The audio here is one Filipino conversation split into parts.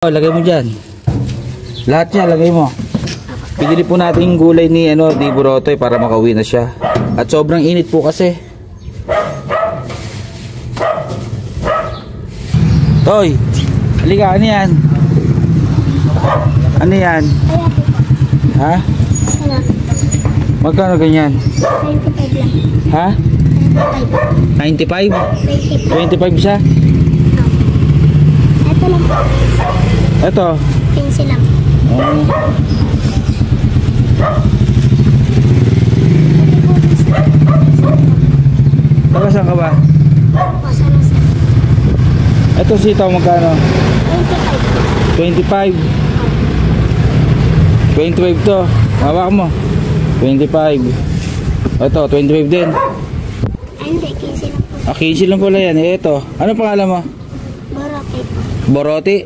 Oh, lagay mo dyan. Lahat niya, lagay mo. Pigili po natin yung gulay ni di Burotoy para makauwi na siya. At sobrang init po kasi. Toy, halika, ano yan? Ano yan? Ha? Magkano ganyan? 95 lang. Ha? 95? 25 siya? Ito lang. Ito? 15 lang. Taga saan ka ba? Pasano sa Ito sitaw magkano? 25. 25 to. Hawak mo. 25. Ito, 25 din. Ay, hindi. 15 lang po. 15 lang pala yan. Ito. Ano pangalan mo? Borotay. Boroti?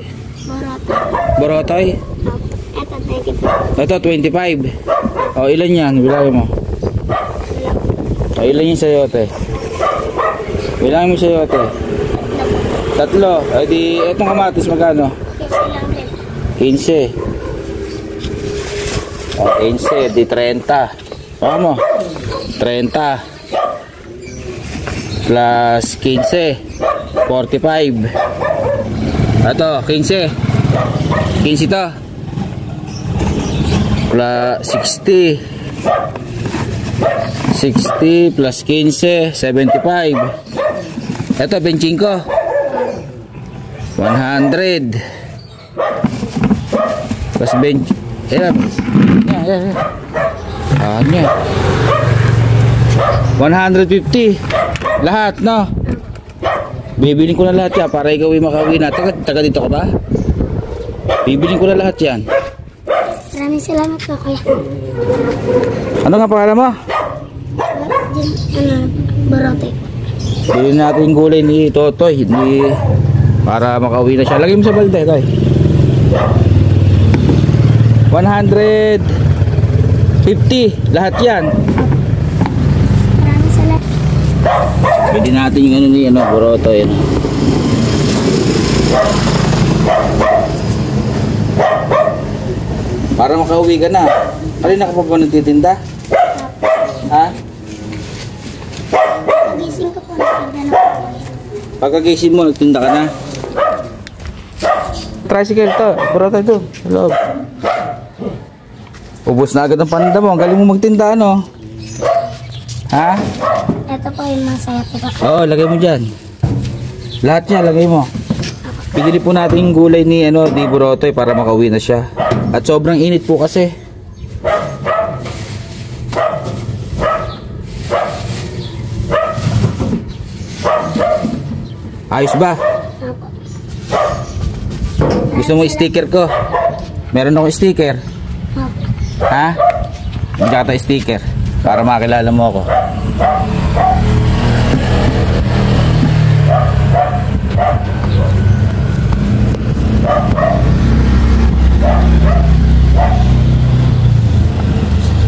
Borotay. Borotoy? Ito, 25. Ito, 25. O, ilan yan? Bilangin mo. O, ilan yung sayote? Bilangin mo sayote. Tatlo. O, di, etong kamatis magkano? 15 lang din. 15. O, 15. Di 30. O mo? 30. Plus 15. 45. Ito, 15. 15 to. Plus 60. 60 plus 15. 75. Ito, 25. 100. Plus 20. Ayan. Ayan. Ayan. 150. Lahat, no? Bibilin ko na lahat yan para ikaw ay makauwi na. Taga dito ka ba? Bibilin ko na lahat yan. Maraming salamat po, kuya. Ano nga pangalan mo? Borotay. Bilhin natin yung gulay ni Totoy. Hindi para makauwi na siya. Lagay mo sa balde, Toy. 150. Lahat yan. Maraming salamat. Bilhin natin yung ano ni Burotoy. Para makauwi ka na. Kanina ka pa ba nagtitinda? Ha? Pagising ko po, nagtinda na po, kuya. Pagkagising mo, nagtinda ka na? Tricycle to. Burotoy to. Sa loob. Ubus na agad ang paninda mo. Ang galing mo magtinda, ano? Ha? Ito po yung masaya po ba? Oo, lagay mo dyan. Lahat niya, lagay mo. Pigili po natin yung gulay ni di Burotoy para makauwi na siya. At sobrang init po kasi. Ayos ba? Opo. Gusto mo sticker ko? Meron ako sticker. Opo. Ha? Magkata sticker para makilala mo ako.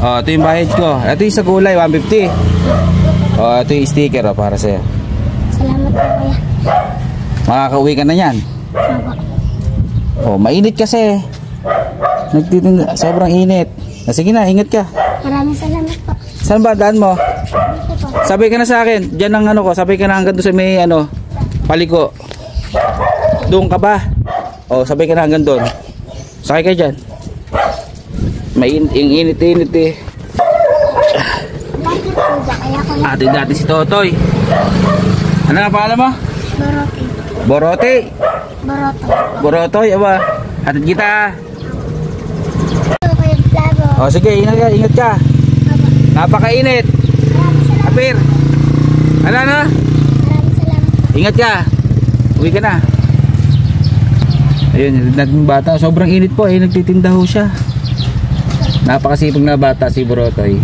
Oh, ito yung bayad ko. Ito yung sa gulay, 150. Oh, ito yung sticker para sa'yo. Salamat po, kuya. Makakauwi ka na yan. Opo. Oh, mainit kasi. Nagtitinda, sobrang init. Sige na, ingat ka. Maraming salamat po. Saan ba daan mo? Dito po. Sabay ka na sa akin. Diyan ang ko, sabay ka na hanggang doon sa may paliko. Doon ka ba? Oh, sabay ka na hanggang doon. Sakay ka dyan. Mainit, yung init-init eh. Vlogger po ba? Kaya ko lang. Atin dati si Totoy. Ano nga pangalan mo? Borotay. Borote. Borotay. Borotoy, aba. Hatid kita. Ito kayo vlogger. Oh, sige, ingat ka, ingat ka. Opo. Napakainit. Maraming salamat. Apir. Ano na? Maraming salamat po. Ingat ka. Uwi ka na. Ayun, natin bata. Sobrang init po eh. Nagtitinda ho siya. Napakasipag na bata si Burotoy.